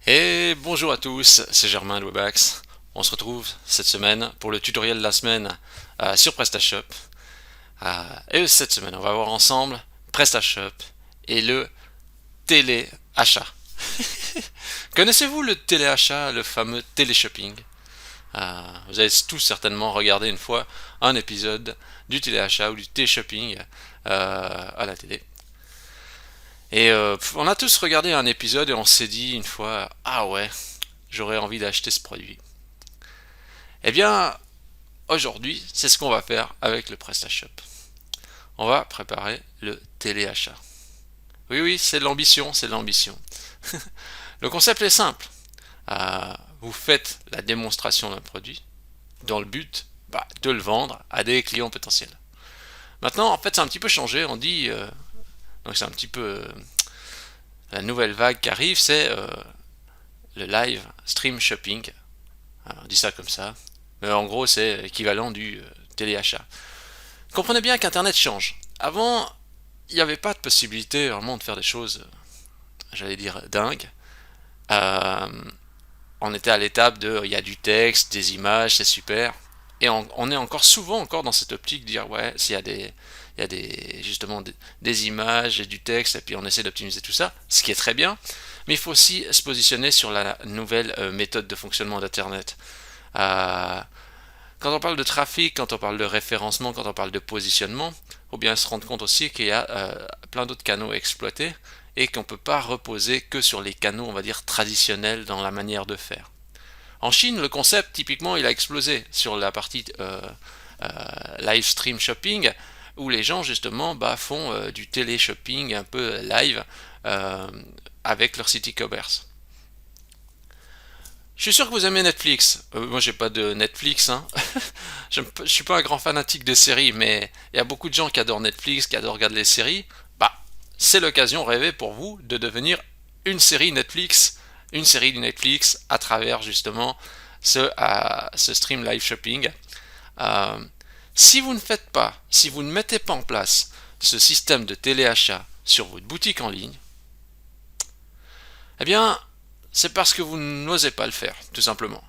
Et bonjour à tous, c'est Germain de Webax. On se retrouve cette semaine pour le tutoriel de la semaine sur PrestaShop. Et cette semaine, on va voir ensemble PrestaShop et le téléachat. Connaissez-vous le téléachat, le fameux téléshopping? Vous avez tous certainement regardé une fois un épisode du téléachat ou du téléshopping à la télé. Et on a tous regardé un épisode et on s'est dit une fois, ah ouais, j'aurais envie d'acheter ce produit. Eh bien, aujourd'hui, c'est ce qu'on va faire avec le PrestaShop. On va préparer le téléachat. Oui, oui, c'est de l'ambition, c'est de l'ambition. Le concept est simple. Vous faites la démonstration d'un produit dans le but de le vendre à des clients potentiels. Maintenant, en fait, c'est un petit peu changé. On dit, donc c'est un petit peu la nouvelle vague qui arrive, c'est le live stream shopping. On dit ça comme ça. Mais en gros, c'est l'équivalent du téléachat. Comprenez bien qu'Internet change. Avant, il n'y avait pas de possibilité vraiment de faire des choses, j'allais dire, dingues. Euh, on était à l'étape de, il y a du texte, des images, c'est super. Et on est encore souvent encore dans cette optique de dire, ouais, s'il y a justement des images et du texte, et puis on essaie d'optimiser tout ça, ce qui est très bien. Mais il faut aussi se positionner sur la nouvelle méthode de fonctionnement d'Internet. Euh, Quand on parle de trafic, quand on parle de référencement, quand on parle de positionnement, il faut bien se rendre compte aussi qu'il y a plein d'autres canaux à exploiter et qu'on ne peut pas reposer que sur les canaux, on va dire, traditionnels dans la manière de faire. En Chine, le concept, typiquement, il a explosé sur la partie euh, live stream shopping, où les gens, justement, font du télé-shopping un peu live euh, avec leur site e-commerce. Je suis sûr que vous aimez Netflix. Moi, j'ai pas de Netflix, hein. Je suis pas un grand fanatique des séries, mais il y a beaucoup de gens qui adorent Netflix, qui adorent regarder les séries. C'est l'occasion rêvée pour vous de devenir une série Netflix, une série de Netflix à travers justement ce stream live shopping. Euh, Si vous ne faites pas, si vous ne mettez pas en place ce système de téléachat sur votre boutique en ligne, eh bien, c'est parce que vous n'osez pas le faire, tout simplement.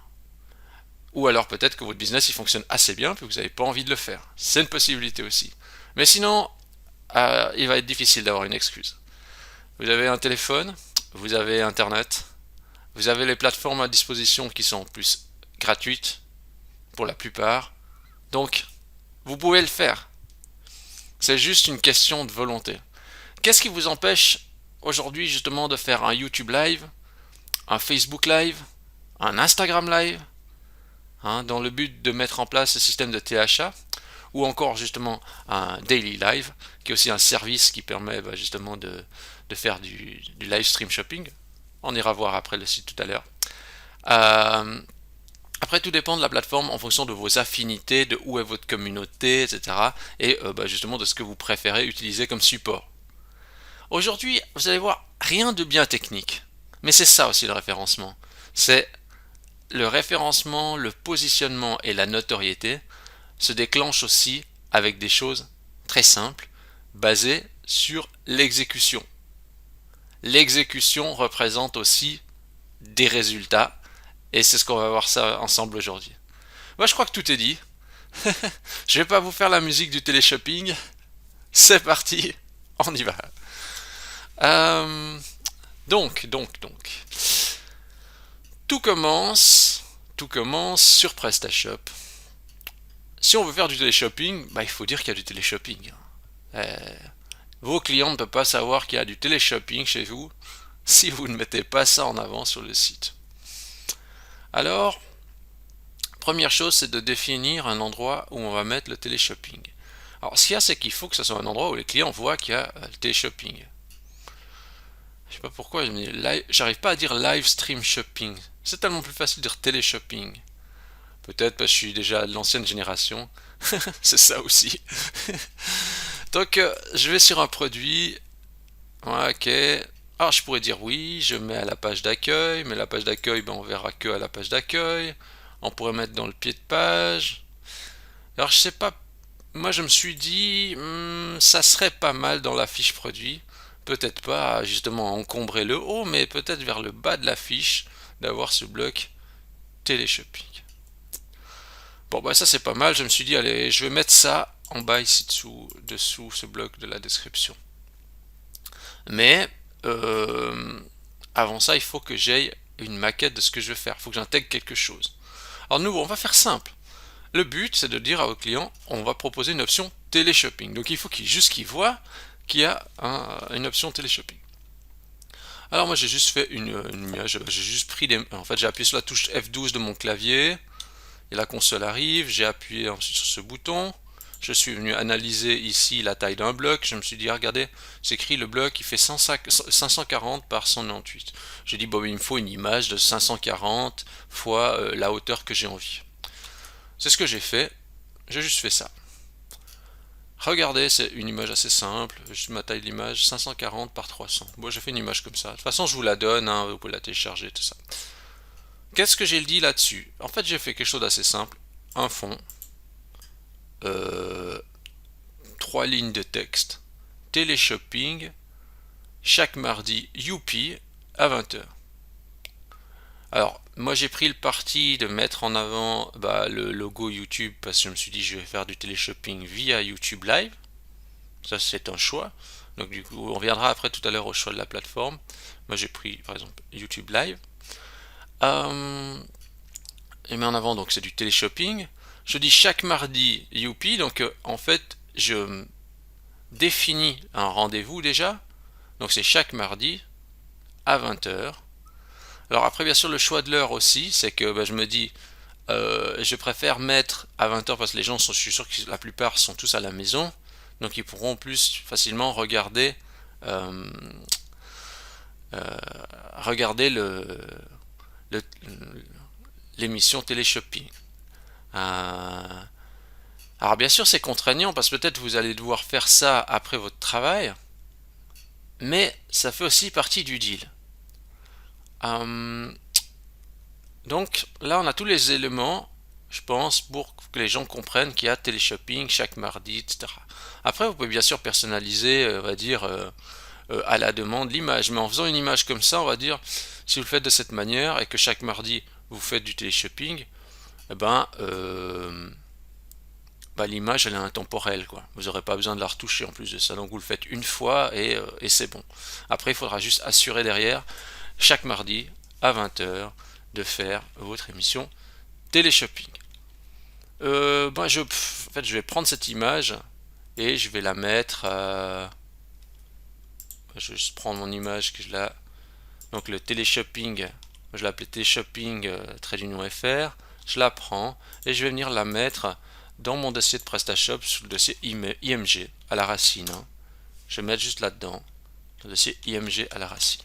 Ou alors peut-être que votre business il fonctionne assez bien puis que vous n'avez pas envie de le faire. C'est une possibilité aussi. Mais sinon, il va être difficile d'avoir une excuse. Vous avez un téléphone, vous avez Internet, vous avez les plateformes à disposition qui sont en plus gratuites pour la plupart. Donc, vous pouvez le faire. C'est juste une question de volonté. Qu'est-ce qui vous empêche aujourd'hui justement de faire un YouTube Live, un Facebook Live, un Instagram Live, dans le but de mettre en place ce système de THA, ou encore justement un Daily Live, qui est aussi un service qui permet justement de faire du live stream shopping. On ira voir après le site tout à l'heure. Euh, Après, tout dépend de la plateforme en fonction de vos affinités, de où est votre communauté, etc. Et justement de ce que vous préférez utiliser comme support. Aujourd'hui, vous allez voir, rien de bien technique. Mais c'est ça aussi le référencement. C'est le référencement, le positionnement et la notoriété se déclenchent aussi avec des choses très simples, basées sur l'exécution. L'exécution représente aussi des résultats, et c'est ce qu'on va voir ça ensemble aujourd'hui. Moi, je crois que tout est dit. Je vais pas vous faire la musique du téléshopping. C'est parti, on y va. Euh, donc, tout commence, tout commence sur PrestaShop. Si on veut faire du téléshopping, il faut dire qu'il y a du téléshopping. Euh, Vos clients ne peuvent pas savoir qu'il y a du téléshopping chez vous si vous ne mettez pas ça en avant sur le site. Alors, première chose, c'est de définir un endroit où on va mettre le téléshopping. Alors, ce qu'il y a, c'est qu'il faut que ce soit un endroit où les clients voient qu'il y a le téléshopping. Je sais pas pourquoi, j'arrive pas à dire live stream shopping. C'est tellement plus facile de dire téléshopping. Peut-être parce que je suis déjà de l'ancienne génération. C'est ça aussi. Donc, je vais sur un produit. Ouais, ok. Alors, je pourrais dire oui, je mets à la page d'accueil, mais la page d'accueil, on verra que à la page d'accueil. On pourrait mettre dans le pied de page. Alors, je sais pas. Moi, je me suis dit, ça serait pas mal dans la fiche produit peut-être pas justement encombrer le haut, mais peut-être vers le bas de la fiche d'avoir ce bloc téléshopping. Bon bah ça c'est pas mal, je me suis dit allez je vais mettre ça en bas ici dessous ce bloc de la description. Mais avant ça il faut que j'aie une maquette de ce que je vais faire, il faut que j'intègre quelque chose. Alors nous on va faire simple. Le but c'est de dire à vos clients on va proposer une option téléshopping. Donc il faut qu'ils voient qu'il y a une option téléshopping. Alors moi j'ai juste fait une image, j'ai juste pris en fait j'ai appuyé sur la touche F12 de mon clavier et la console arrive, j'ai appuyé ensuite sur ce bouton, je suis venu analyser ici la taille d'un bloc, je me suis dit regardez, c'est écrit le bloc il fait 540 par 198. J'ai dit bon il me faut une image de 540 fois la hauteur que j'ai envie. C'est ce que j'ai fait, j'ai juste fait ça. Regardez, c'est une image assez simple, juste ma taille de l'image, 540 par 300. Bon, j'ai fait une image comme ça. De toute façon, je vous la donne, hein, vous pouvez la télécharger, tout ça. Qu'est-ce que j'ai dit là-dessus? En fait, j'ai fait quelque chose d'assez simple. Un fond, 3 lignes de texte, téléshopping, chaque mardi, youpi, à 20h. Alors, moi j'ai pris le parti de mettre en avant le logo YouTube parce que je me suis dit je vais faire du téléshopping via YouTube Live. Ça c'est un choix. Donc du coup on reviendra après tout à l'heure au choix de la plateforme. Moi j'ai pris par exemple YouTube Live. Je mets en avant donc c'est du téléshopping. Je dis chaque mardi youpi, donc en fait je définis un rendez-vous déjà. Donc c'est chaque mardi à 20h. Alors après bien sûr le choix de l'heure aussi, c'est que je me dis je préfère mettre à 20h parce que les gens je suis sûr que la plupart sont tous à la maison, donc ils pourront plus facilement regarder regarder l'émission téléshopping. Alors bien sûr c'est contraignant parce que peut-être vous allez devoir faire ça après votre travail, mais ça fait aussi partie du deal. Donc là on a tous les éléments, je pense, pour que les gens comprennent qu'il y a téléshopping chaque mardi, etc. Après vous pouvez bien sûr personnaliser, on va dire, à la demande l'image, mais en faisant une image comme ça, on va dire, si vous le faites de cette manière et que chaque mardi vous faites du téléshopping, eh ben, l'image elle est intemporelle, quoi. Vous n'aurez pas besoin de la retoucher en plus de ça, donc vous le faites une fois et c'est bon. Après il faudra juste assurer derrière, chaque mardi à 20h, de faire votre émission téléshopping. En fait, je vais prendre cette image et je vais la mettre. Je vais juste prendre mon image que je la. Donc le téléshopping, je l'appelais téléshopping .fr. Je la prends et je vais venir la mettre dans mon dossier de PrestaShop sous le dossier IMG à la racine. Je vais mettre juste là-dedans, le dossier IMG à la racine.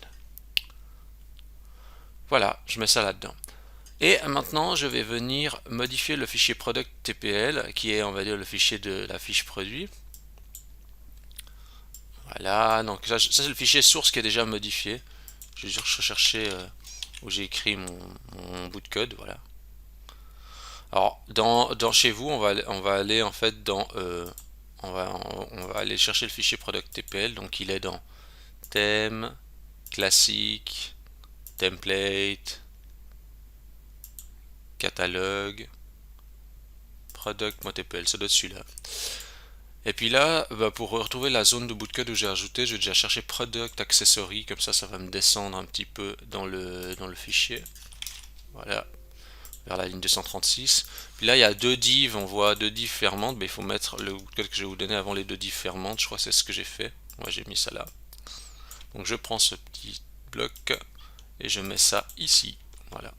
Voilà, je mets ça là-dedans. Et maintenant, je vais venir modifier le fichier product TPL, qui est, on va dire, le fichier de la fiche produit. Voilà, donc ça c'est le fichier source qui est déjà modifié. Je vais juste rechercher où j'ai écrit mon bout de code, voilà. Alors, dans chez vous, on va aller en fait dans, on va aller chercher le fichier product TPL, donc il est dans thème, classique, template, catalogue, product.tpl, ça doit être celui-là. Et puis là, pour retrouver la zone de bout de code où j'ai ajouté, je vais déjà chercher product accessory, comme ça va me descendre un petit peu dans le fichier. Voilà, vers la ligne 236. Puis là, il y a deux divs, on voit deux divs fermentes, mais il faut mettre le bout de code que je vais vous donner avant les deux divs fermentes, je crois que c'est ce que j'ai fait. Moi j'ai mis ça là. Donc je prends ce petit bloc et je mets ça ici. Voilà.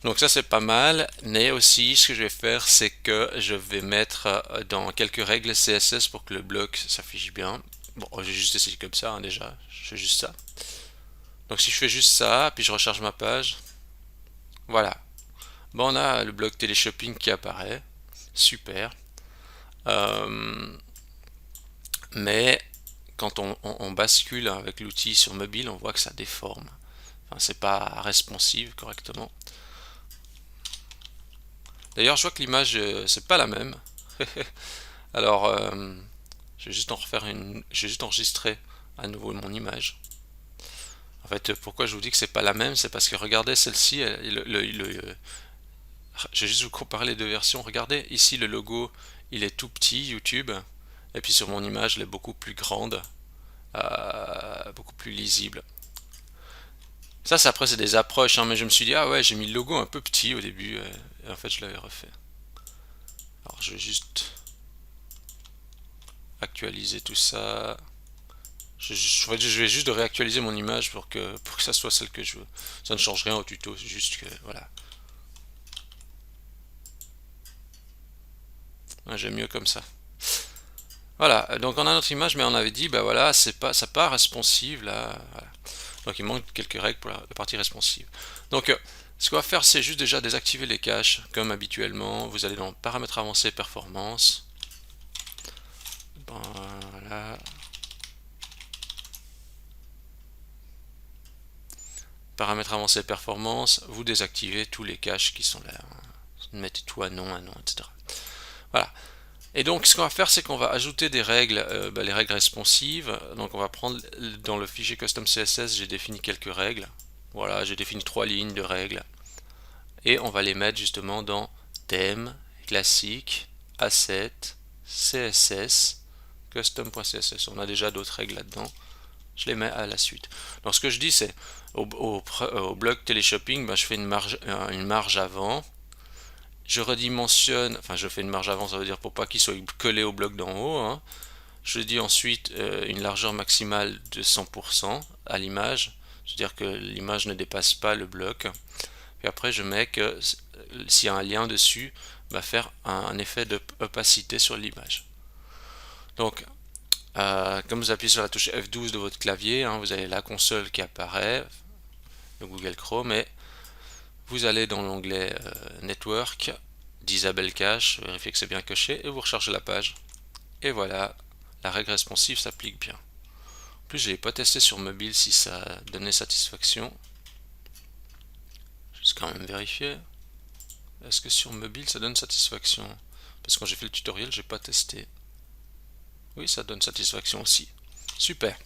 Donc ça c'est pas mal, mais aussi ce que je vais faire c'est que je vais mettre dans quelques règles CSS pour que le bloc s'affiche bien. Bon, j'ai juste essayé comme ça déjà, je fais juste ça. Donc si je fais juste ça, puis je recharge ma page, voilà. Bon, on a le bloc téléshopping qui apparaît, super. Mais quand on bascule avec l'outil sur mobile, on voit que ça déforme. Enfin, c'est pas responsive correctement. D'ailleurs, je vois que l'image, c'est pas la même. Alors, je vais juste enregistrer à nouveau mon image. En fait, pourquoi je vous dis que c'est pas la même, c'est parce que regardez celle-ci, je vais juste vous comparer les deux versions. Regardez, ici le logo, il est tout petit, YouTube, et puis sur mon image, elle est beaucoup plus grande, beaucoup plus lisible. Ça, après, c'est des approches, hein, mais je me suis dit, ah ouais, j'ai mis le logo un peu petit au début, et en fait, je l'avais refait. Alors, je vais juste actualiser tout ça. Je vais juste de réactualiser mon image pour que ça soit celle que je veux. Ça ne change rien au tuto, c'est juste que, voilà. Ouais, j'aime mieux comme ça. Voilà, donc on a notre image, mais on avait dit, bah voilà, c'est pas, ça part responsive là. Voilà. Donc il manque quelques règles pour la partie responsive. Donc ce qu'on va faire, c'est juste déjà désactiver les caches, comme habituellement. Vous allez dans paramètres avancés, performance. Voilà. Paramètres avancés, performance. Vous désactivez tous les caches qui sont là. Mettez tout à non, etc. Voilà. Et donc ce qu'on va faire, c'est qu'on va ajouter des règles, les règles responsives. Donc on va prendre dans le fichier custom CSS, j'ai défini quelques règles. Voilà, j'ai défini 3 lignes de règles. Et on va les mettre justement dans thème, classique, asset, CSS, custom.css. On a déjà d'autres règles là-dedans. Je les mets à la suite. Donc ce que je dis, c'est au bloc téléshopping, je fais une marge avant. Je redimensionne, enfin je fais une marge avant, ça veut dire pour pas qu'il soit collé au bloc d'en haut, hein. Je dis ensuite une largeur maximale de 100% à l'image, c'est-à-dire que l'image ne dépasse pas le bloc. Puis après je mets que s'il y a un lien dessus, va faire un effet d'opacité sur l'image. Donc comme vous appuyez sur la touche F12 de votre clavier, hein, vous avez la console qui apparaît, le Google Chrome, et vous allez dans l'onglet Network, Disable Cache, vérifiez que c'est bien coché, et vous rechargez la page. Et voilà, la règle responsive s'applique bien. En plus, je n'ai pas testé sur mobile si ça donnait satisfaction. Je vais quand même vérifier. Est-ce que sur mobile ça donne satisfaction? Parce que quand j'ai fait le tutoriel, j'ai pas testé. Oui, ça donne satisfaction aussi. Super.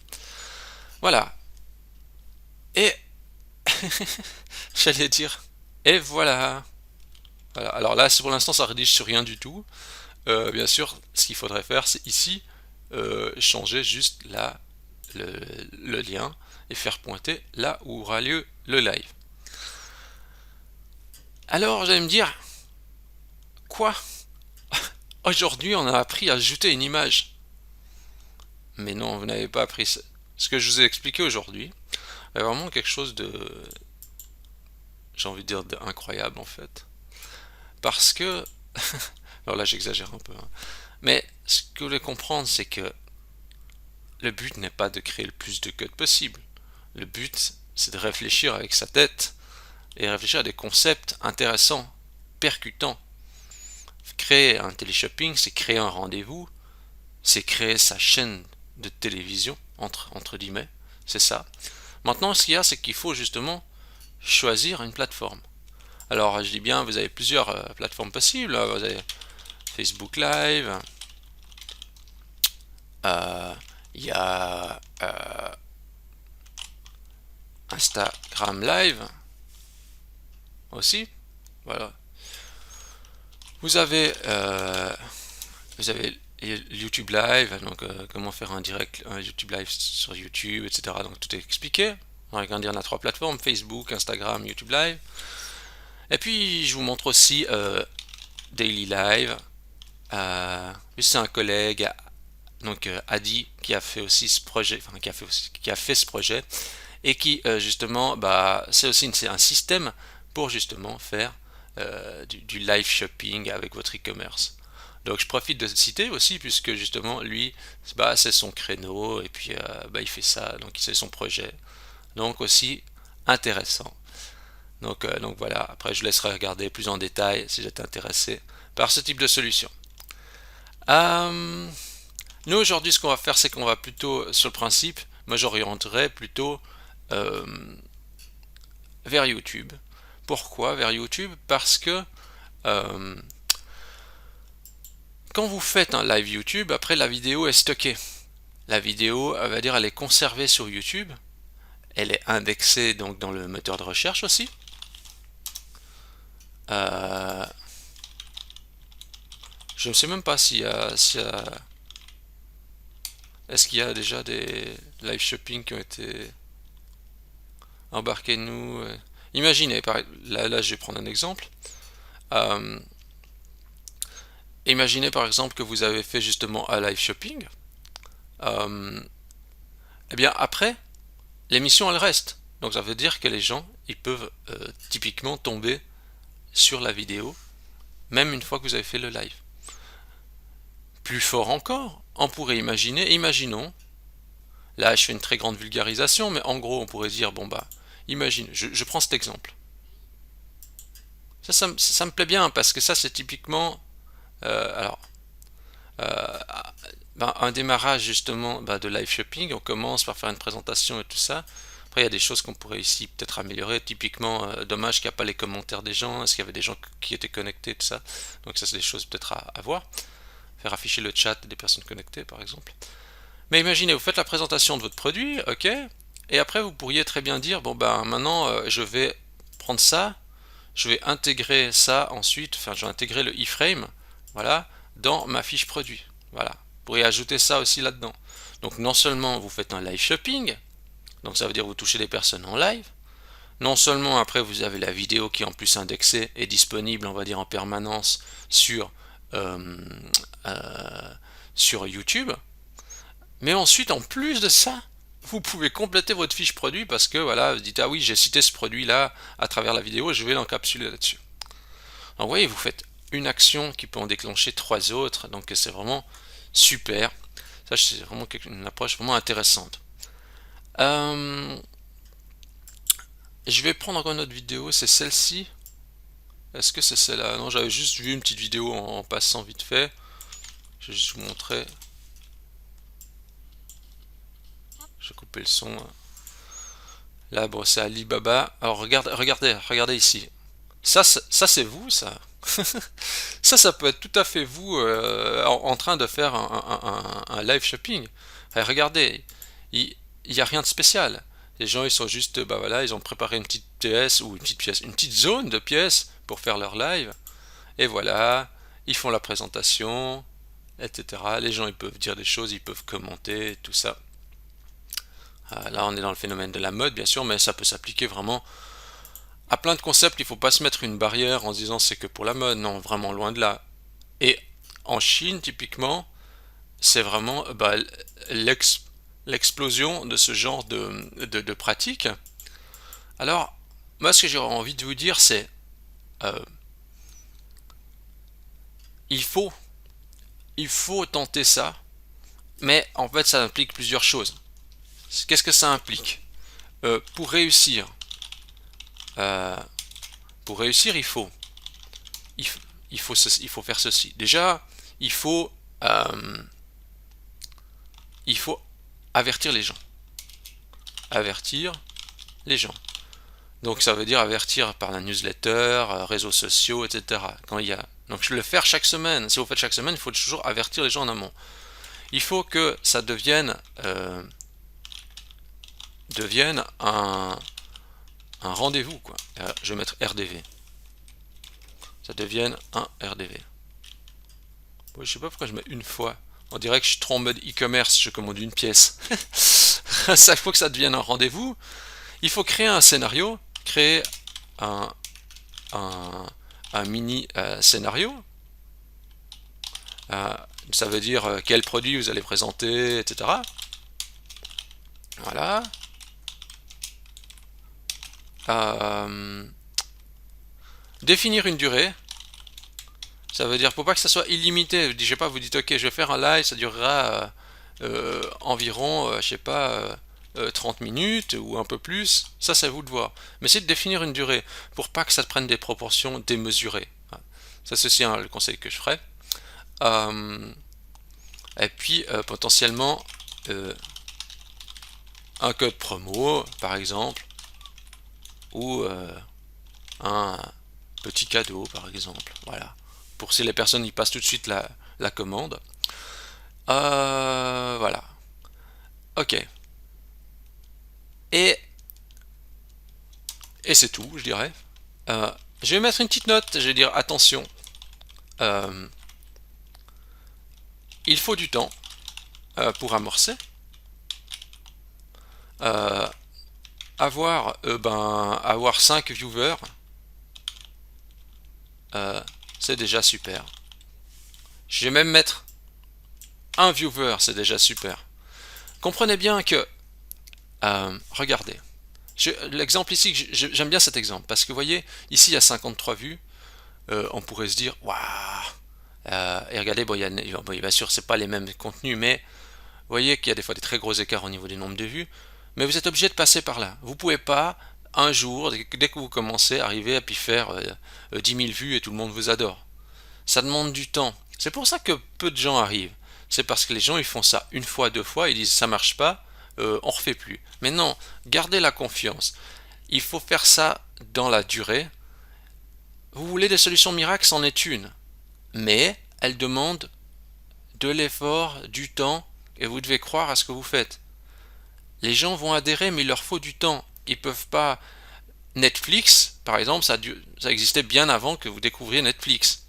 Voilà. Et j'allais dire. Et voilà. Voilà. Alors là, pour l'instant, ça rédige sur rien du tout. Bien sûr, ce qu'il faudrait faire, c'est ici changer juste là le lien et faire pointer là où aura lieu le live. Alors, vous allez me dire, quoi? Aujourd'hui, on a appris à ajouter une image. Mais non, vous n'avez pas appris ça. Ce que je vous ai expliqué aujourd'hui est vraiment quelque chose de, j'ai envie de dire, d'incroyable en fait. Parce que, alors là j'exagère un peu, hein. Mais ce que vous devez comprendre, c'est que le but n'est pas de créer le plus de code possible. Le but, c'est de réfléchir avec sa tête et réfléchir à des concepts intéressants, percutants. Créer un téléshopping, c'est créer un rendez-vous, c'est créer sa chaîne de télévision, entre guillemets, c'est ça. Maintenant, ce qu'il y a, c'est qu'il faut justement choisir une plateforme. Alors, je dis bien, vous avez plusieurs plateformes possibles. Vous avez Facebook Live, il y a Instagram Live aussi. Voilà. Vous avez YouTube Live, donc comment faire un direct, un YouTube Live sur YouTube, etc. Donc tout est expliqué. Regardez, on a 3 plateformes, Facebook, Instagram, YouTube Live. Et puis je vous montre aussi Daily Live. C'est un collègue, donc Adi, qui a fait aussi ce projet, enfin qui a fait ce projet, et qui justement, c'est aussi un système pour justement faire du live shopping avec votre e-commerce. Donc je profite de le citer aussi puisque justement lui, c'est son créneau et puis il fait ça, donc c'est son projet. Donc aussi intéressant. Donc voilà, après je laisserai regarder plus en détail si vous êtes intéressé par ce type de solution. Nous aujourd'hui ce qu'on va faire, c'est qu'on va plutôt sur le principe, moi j'orienterai plutôt vers YouTube. Pourquoi vers YouTube? Parce que quand vous faites un live YouTube, après la vidéo est stockée. La vidéo, elle va dire, elle est conservée sur YouTube. Elle est indexée donc dans le moteur de recherche aussi. Je ne sais même pas est-ce qu'il y a déjà des live shopping qui ont été embarqués de nous. Imaginez, là je vais prendre un exemple. Euh, Imaginez par exemple que vous avez fait justement un live shopping. Eh bien après, l'émission elle reste. Donc ça veut dire que les gens ils peuvent typiquement tomber sur la vidéo même une fois que vous avez fait le live. Plus fort encore, on pourrait imaginons, là je fais une très grande vulgarisation, mais en gros on pourrait dire, bon bah, imagine, je prends cet exemple. Ça me plaît bien parce que ça c'est typiquement, alors, euh, un démarrage justement de live shopping, on commence par faire une présentation et tout ça. Après il y a des choses qu'on pourrait ici peut-être améliorer, typiquement dommage qu'il n'y a pas les commentaires des gens, est-ce qu'il y avait des gens qui étaient connectés, tout ça. Donc ça c'est des choses peut-être à voir. Faire afficher le chat des personnes connectées par exemple. Mais imaginez, vous faites la présentation de votre produit, ok, et après vous pourriez très bien dire, bon ben maintenant je vais prendre ça, je vais intégrer ça ensuite, enfin je vais intégrer le iframe, voilà, dans ma fiche produit, voilà. Vous pourriez ajouter ça aussi là-dedans. Donc non seulement vous faites un live shopping, donc ça veut dire vous touchez des personnes en live, non seulement après vous avez la vidéo qui est en plus indexée et disponible, on va dire en permanence euh, euh, sur YouTube, mais ensuite, en plus de ça, vous pouvez compléter votre fiche produit parce que voilà, vous dites ah oui, j'ai cité ce produit-là à travers la vidéo et je vais l'encapsuler là-dessus. Donc vous voyez, vous faites une action qui peut en déclencher trois autres, donc c'est vraiment super. Ça, c'est vraiment une approche vraiment intéressante. Je vais prendre encore une autre vidéo, c'est celle-ci. Est-ce que c'est celle-là? Non, j'avais juste vu une petite vidéo en passant vite fait. Je vais juste vous montrer. Je vais couper le son. Là, bon, c'est Alibaba. Alors, regardez ici. Ça c'est vous, ça. Ça peut être tout à fait vous en train de faire un live shopping. Regardez, il n'y a rien de spécial. Les gens, ils sont juste, bah voilà, ils ont préparé une petite pièce ou une petite zone de pièces pour faire leur live. Et voilà, ils font la présentation, etc. Les gens, ils peuvent dire des choses, ils peuvent commenter, tout ça. Là, on est dans le phénomène de la mode, bien sûr, mais ça peut s'appliquer vraiment à plein de concepts. Il ne faut pas se mettre une barrière en se disant c'est que pour la mode. Non, vraiment loin de là. Et en Chine, typiquement, c'est vraiment l'explosion de ce genre de pratique. Alors, moi, ce que j'aurais envie de vous dire, c'est euh, il faut, il faut tenter ça, mais en fait, ça implique plusieurs choses. Qu'est-ce que ça implique? Pour réussir, euh, il faut, il faut faire ceci. Déjà, il faut, euh, il faut avertir les gens. Avertir les gens. Donc ça veut dire avertir par la newsletter, réseaux sociaux, etc. Quand il y a... Donc je le faire chaque semaine. Si vous faites chaque semaine, il faut toujours avertir les gens en amont. Il faut que ça devienne un rendez-vous, quoi. Je vais mettre RDV. Ça devienne un RDV. Bon, je sais pas pourquoi je mets une fois. On dirait que je suis trop en mode e-commerce, je commande une pièce. Ça, il faut que ça devienne un rendez-vous. Il faut créer un scénario, créer un, un, un mini scénario. Ça veut dire quel produit vous allez présenter, etc. Voilà. Définir une durée. Ça veut dire, pour pas que ça soit illimité. Je sais pas, vous dites ok, je vais faire un live, ça durera environ, je sais pas, 30 minutes ou un peu plus. Ça, c'est à vous de voir. Mais c'est de définir une durée pour pas que ça prenne des proportions démesurées. Ça, c'est aussi le conseil que je ferai. Et puis, potentiellement, un code promo, par exemple, ou un petit cadeau, par exemple. Voilà. Pour si les personnes y passent tout de suite la commande. Voilà. Ok. Et, et c'est tout, je dirais. Je vais mettre une petite note, je vais dire attention. Euh, il faut du temps pour amorcer. Euh, avoir 5 viewers, c'est déjà super. Je vais même mettre un viewer, c'est déjà super. Comprenez bien que, regardez, l'exemple ici, j'aime bien cet exemple, parce que vous voyez, ici il y a 53 vues, on pourrait se dire, waouh, et regardez, bon, bien sûr, c'est pas les mêmes contenus, mais vous voyez qu'il y a des fois des très gros écarts au niveau du nombre de vues, mais vous êtes obligé de passer par là. Vous pouvez pas, un jour, dès que vous commencez, arriver à puis faire 10 000 vues et tout le monde vous adore. Ça demande du temps. C'est pour ça que peu de gens arrivent. C'est parce que les gens ils font ça une fois, deux fois, ils disent ça marche pas, on refait plus. Mais non, gardez la confiance. Il faut faire ça dans la durée. Vous voulez des solutions miracles, c'en est une. Mais elle demande de l'effort, du temps, et vous devez croire à ce que vous faites. Les gens vont adhérer, mais il leur faut du temps. Ils peuvent pas. Netflix, par exemple, ça existait bien avant que vous découvriez Netflix.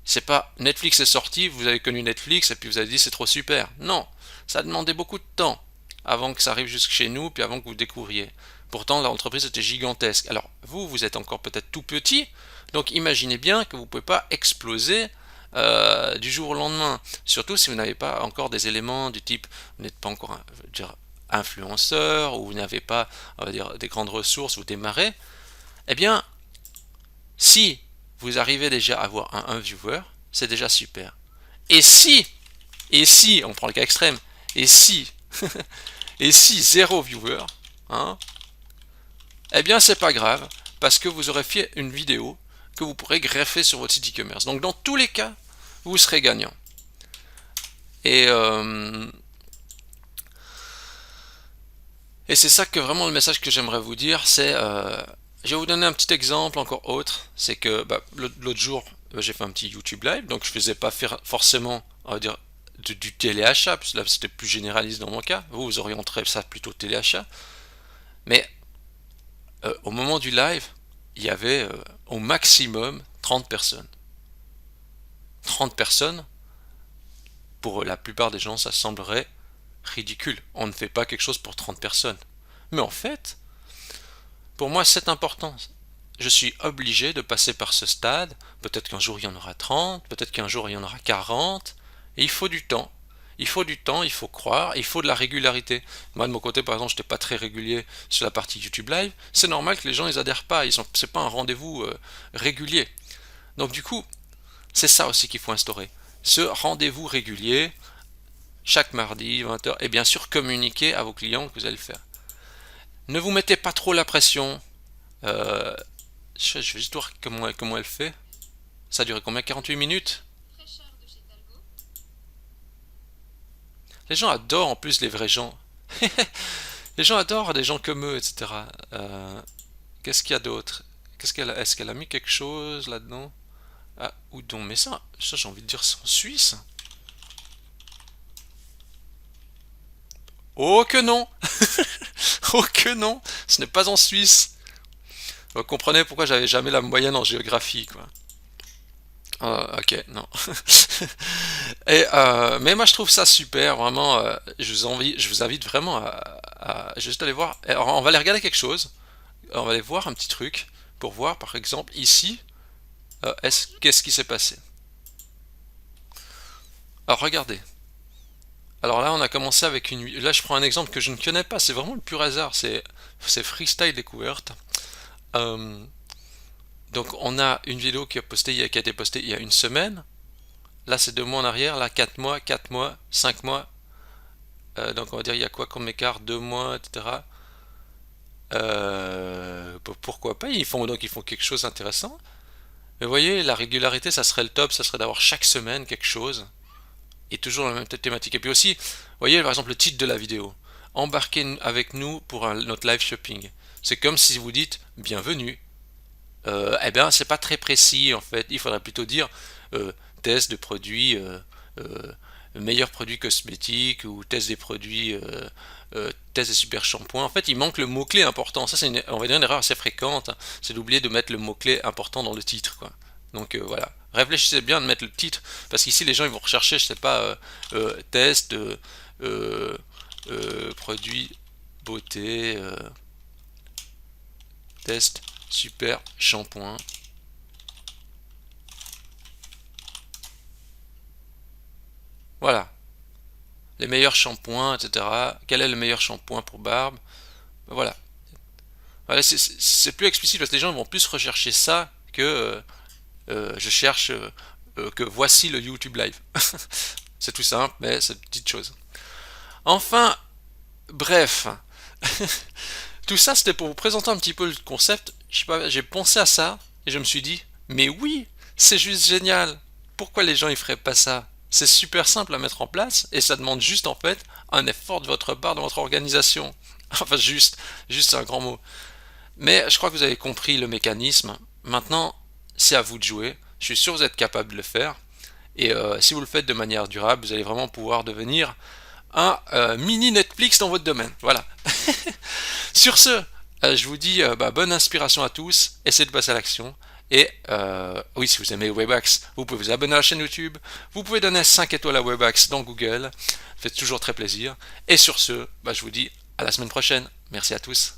C'est pas Netflix est sorti, vous avez connu Netflix et puis vous avez dit c'est trop super. Non, ça a demandé beaucoup de temps avant que ça arrive jusque chez nous, puis avant que vous découvriez. Pourtant, l'entreprise était gigantesque. Alors, vous êtes encore peut-être tout petit, donc imaginez bien que vous ne pouvez pas exploser du jour au lendemain. Surtout si vous n'avez pas encore des éléments du type, vous n'êtes pas encore influenceur, ou vous n'avez pas on va dire, des grandes ressources, vous démarrez. Eh bien, si vous arrivez déjà à avoir un viewer, c'est déjà super. Et si, on prend le cas extrême, et si, et si zéro viewer, hein, eh bien c'est pas grave, parce que vous aurez fait une vidéo que vous pourrez greffer sur votre site e-commerce. Donc dans tous les cas, vous serez gagnant. Et c'est ça que vraiment le message que j'aimerais vous dire, c'est je vais vous donner un petit exemple encore autre, c'est que l'autre jour j'ai fait un petit YouTube live, donc je faisais pas faire forcément on va dire du téléachat, puisque là c'était plus généraliste dans mon cas, vous orienterez ça plutôt téléachat, mais au moment du live, il y avait au maximum 30 personnes. 30 personnes, pour la plupart des gens ça semblerait ridicule, on ne fait pas quelque chose pour 30 personnes. Mais en fait, pour moi, c'est important. Je suis obligé de passer par ce stade. Peut-être qu'un jour il y en aura 30, peut-être qu'un jour il y en aura 40. Et il faut du temps. Il faut du temps, il faut croire, il faut de la régularité. Moi, de mon côté, par exemple, je n'étais pas très régulier sur la partie YouTube Live. C'est normal que les gens ils adhèrent pas. C'est pas un rendez-vous régulier. Donc du coup, c'est ça aussi qu'il faut instaurer. Ce rendez-vous régulier, chaque mardi, 20h, et bien sûr communiquer à vos clients que vous allez le faire. Ne vous mettez pas trop la pression. Euh, je vais juste voir comment elle fait. Ça a duré combien? 48 minutes? Les gens adorent en plus les vrais gens. Les gens adorent des gens comme eux, etc. Qu'est-ce qu'il y a d'autre? Est-ce qu'elle a mis quelque chose là-dedans? Ah, ou donc, mais ça j'ai envie de dire c'est en Suisse. Oh que non! Oh que non! Ce n'est pas en Suisse. Vous comprenez pourquoi j'avais jamais la moyenne en géographie, quoi. Ok, non. Mais moi je trouve ça super, vraiment. Je vous invite vraiment à juste aller voir. Alors, on va aller regarder quelque chose. On va aller voir un petit truc pour voir, par exemple, ici, qu'est-ce qui s'est passé. Alors regardez. Alors là, on a commencé avec une. Là, je prends un exemple que je ne connais pas. C'est vraiment le pur hasard. C'est Freestyle Découverte. Euh, donc on a une vidéo qui a été postée il y a une semaine. Là, c'est 2 mois en arrière. Là, 4 mois, 4 mois, 5 mois. Donc, on va dire, il y a quoi comme écart? 2 mois, etc. Pourquoi pas? Donc, ils font quelque chose d'intéressant. Mais vous voyez, la régularité, ça serait le top. Ça serait d'avoir chaque semaine quelque chose. Et toujours la même thématique. Et puis aussi, vous voyez, par exemple, le titre de la vidéo. Embarquez avec nous pour notre live shopping. C'est comme si vous dites bienvenue. Eh bien, c'est pas très précis en fait. Il faudrait plutôt dire test de produits, meilleurs produits cosmétiques ou test des produits, test des super shampoings. En fait, il manque le mot-clé important. Ça, c'est on va dire une erreur assez fréquente, c'est d'oublier de mettre le mot-clé important dans le titre, quoi. Donc voilà, réfléchissez bien de mettre le titre, parce qu'ici les gens ils vont rechercher, je sais pas, test, euh, produit beauté, test super shampoing. Voilà, les meilleurs shampoings, etc. Quel est le meilleur shampoing pour barbe? Voilà. Voilà, c'est plus explicite parce que les gens vont plus rechercher ça que je cherche que voici le YouTube Live. C'est tout simple, mais c'est une petite chose. Enfin, bref, tout ça c'était pour vous présenter un petit peu le concept. Je sais pas, j'ai pensé à ça et je me suis dit, mais oui, c'est juste génial. Pourquoi les gens ils feraient pas ça? C'est super simple à mettre en place et ça demande juste en fait un effort de votre part dans votre organisation. Enfin juste c'est un grand mot. Mais je crois que vous avez compris le mécanisme. Maintenant, c'est à vous de jouer. Je suis sûr que vous êtes capable de le faire. Et si vous le faites de manière durable, vous allez vraiment pouvoir devenir un mini Netflix dans votre domaine. Voilà. Sur ce, je vous dis bonne inspiration à tous. Essayez de passer à l'action. Et oui, si vous aimez Webax, vous pouvez vous abonner à la chaîne YouTube. Vous pouvez donner 5 étoiles à Webax dans Google. Ça fait toujours très plaisir. Et sur ce, je vous dis à la semaine prochaine. Merci à tous.